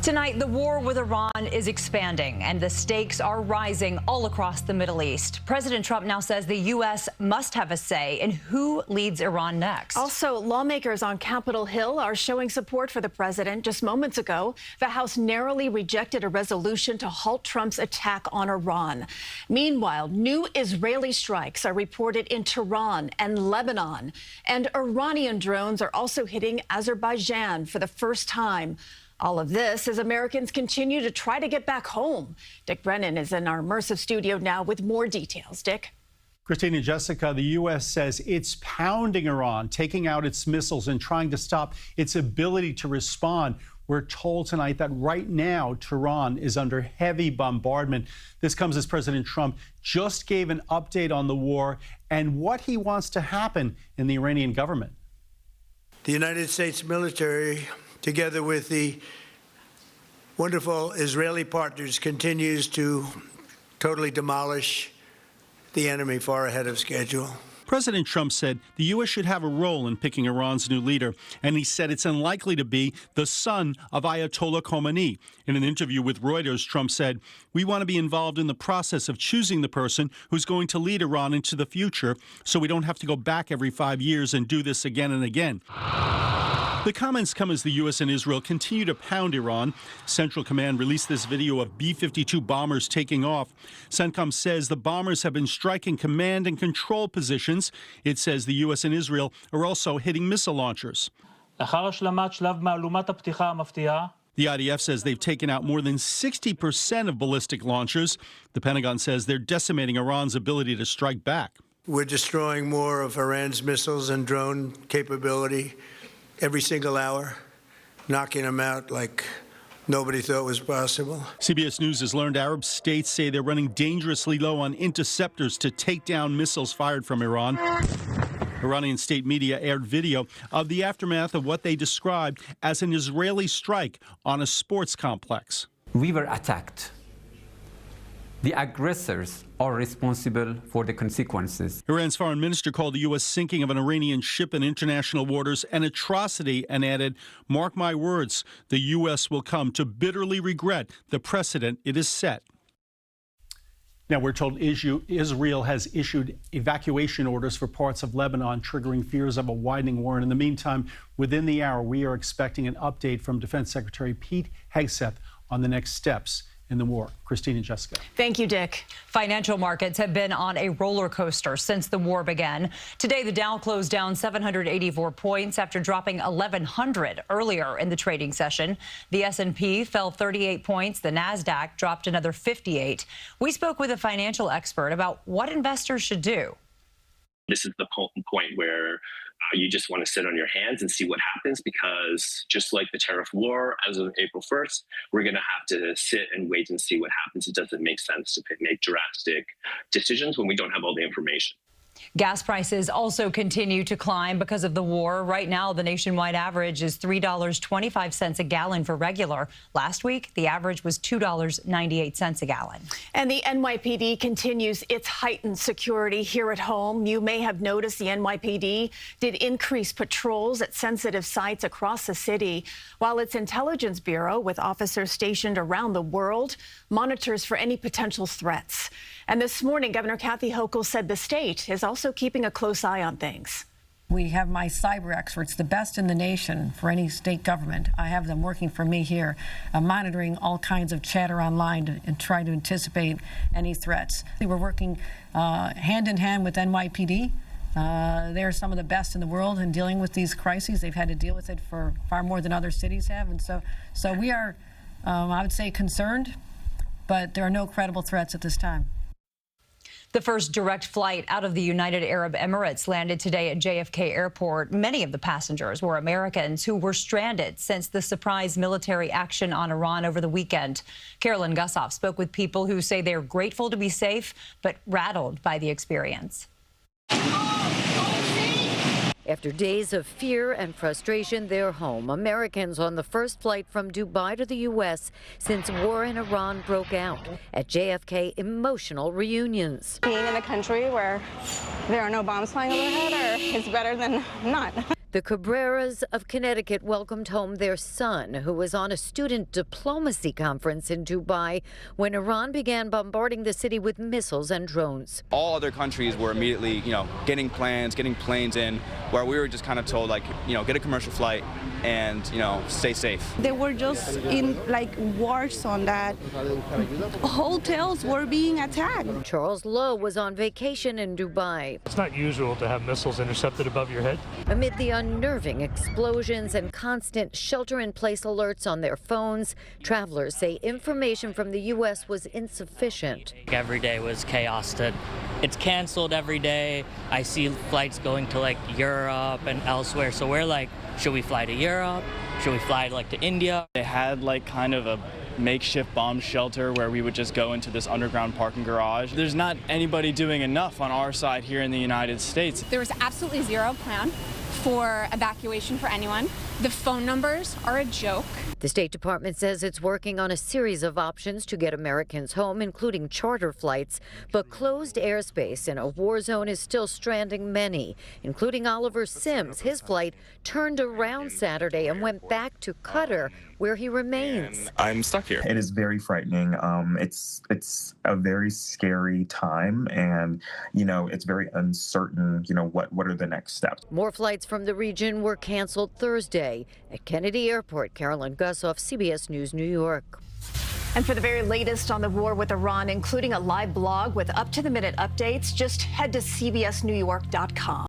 Tonight, the war with Iran is expanding, and the stakes are rising all across the Middle East. President Trump now says the U.S. must have a say in who leads Iran next. Also, lawmakers on Capitol Hill are showing support for the president. Just moments ago, the House narrowly rejected a resolution to halt Trump's attack on Iran. Meanwhile, new Israeli strikes are reported in Tehran and Lebanon, and Iranian drones are also hitting Azerbaijan for the first time. All of this as Americans continue to try to get back home. Dick Brennan is in our immersive studio now with more details. Dick. Christine and Jessica, the U.S. says it's pounding Iran, taking out its missiles and trying to stop its ability to respond. We're told tonight that right now, Tehran is under heavy bombardment. This comes as President Trump just gave an update on the war and what he wants to happen in the Iranian government. The United States military, together with the wonderful Israeli partners, continues to totally demolish the enemy far ahead of schedule. President Trump said the U.S. should have a role in picking Iran's new leader, and he said it's unlikely to be the son of Ayatollah Khomeini. In an interview with Reuters, Trump said, "We want to be involved in the process of choosing the person who's going to lead Iran into the future, so we don't have to go back every 5 years and do this again and again." The comments come as the U.S. and Israel continue to pound Iran. Central Command released this video of B-52 bombers taking off. CENTCOM says the bombers have been striking command and control positions. It says the U.S. and Israel are also hitting missile launchers. The IDF says they've taken out more than 60% of ballistic launchers. The Pentagon says they're decimating Iran's ability to strike back. We're destroying more of Iran's missiles and drone capability every single hour, knocking them out like nobody thought was possible. CBS News has learned Arab states say they're running dangerously low on interceptors to take down missiles fired from Iran. Iranian state media aired video of the aftermath of what they described as an Israeli strike on a sports complex. We were attacked. The aggressors are responsible for the consequences. Iran's foreign minister called the U.S. sinking of an Iranian ship in international waters an atrocity and added, "Mark my words, the U.S. will come to bitterly regret the precedent it has set." Now, we're told Israel has issued evacuation orders for parts of Lebanon, triggering fears of a widening war. And in the meantime, within the hour, we are expecting an update from Defense Secretary Pete Hegseth on the next steps in the war. Christine and Jessica. Thank you, Dick. Financial markets have been on a roller coaster since the war began. Today, the Dow closed down 784 points after dropping 1,100 earlier in the trading session. The S&P fell 38 points. The Nasdaq dropped another 58. We spoke with a financial expert about what investors should do. This is the point where you just want to sit on your hands and see what happens, because just like the tariff war as of April 1st, we're going to have to sit and wait and see what happens. It doesn't make sense to make drastic decisions when we don't have all the information. Gas prices also continue to climb because of the war. Right now, the nationwide average is $3.25 a gallon for regular. Last week, the average was $2.98 a gallon. And the NYPD continues its heightened security here at home. You may have noticed the NYPD did increase patrols at sensitive sites across the city, while its intelligence bureau, with officers stationed around the world, monitors for any potential threats. And this morning, Governor Kathy Hochul said the state is also keeping a close eye on things. We have my cyber experts, the best in the nation for any state government. I have them working for me here, monitoring all kinds of chatter online and trying to anticipate any threats. We're working hand in hand with NYPD. They're some of the best in the world in dealing with these crises. They've had to deal with it for far more than other cities have. And so we are, I would say, concerned, but there are no credible threats at this time. The first direct flight out of the United Arab Emirates landed today at JFK Airport. Many of the passengers were Americans who were stranded since the surprise military action on Iran over the weekend. Carolyn Gussoff spoke with people who say they're grateful to be safe, but rattled by the experience. After days of fear and frustration, they're home. Americans on the first flight from Dubai to the U.S. since war in Iran broke out. At JFK, emotional reunions. Being in a country where there are no bombs flying overhead is better than not. The Cabreras of Connecticut welcomed home their son, who was on a student diplomacy conference in Dubai when Iran began bombarding the city with missiles and drones. All other countries were immediately, getting plans, getting planes in, where we were just kind of told, get a commercial flight and, stay safe. They were just in war zone that hotels were being attacked. Charles Lowe was on vacation in Dubai. It's not usual to have missiles intercepted above your head. Amid the unnerving explosions and constant shelter-in-place alerts on their phones, travelers say information from the U.S. was insufficient. Every day was chaos. It's canceled every day. I see flights going to Europe and elsewhere. So we're like, should we fly to Europe? Should we fly to India? They had kind of a makeshift bomb shelter where we would just go into this underground parking garage. There's not anybody doing enough on our side here in the United States. There was absolutely zero plan for evacuation for anyone. The phone numbers are a joke. The State Department says it's working on a series of options to get Americans home, including charter flights. But closed airspace in a war zone is still stranding many, including Oliver Sims. His flight turned around Saturday and went back to Qatar, where he remains. I'm stuck here. It is very frightening. It's a very scary time, and it's very uncertain. What are the next steps? More flights from the region were canceled Thursday. At Kennedy Airport, Carolyn Gussoff, CBS News, New York. And for the very latest on the war with Iran, including a live blog with up-to-the-minute updates, just head to cbsnewyork.com.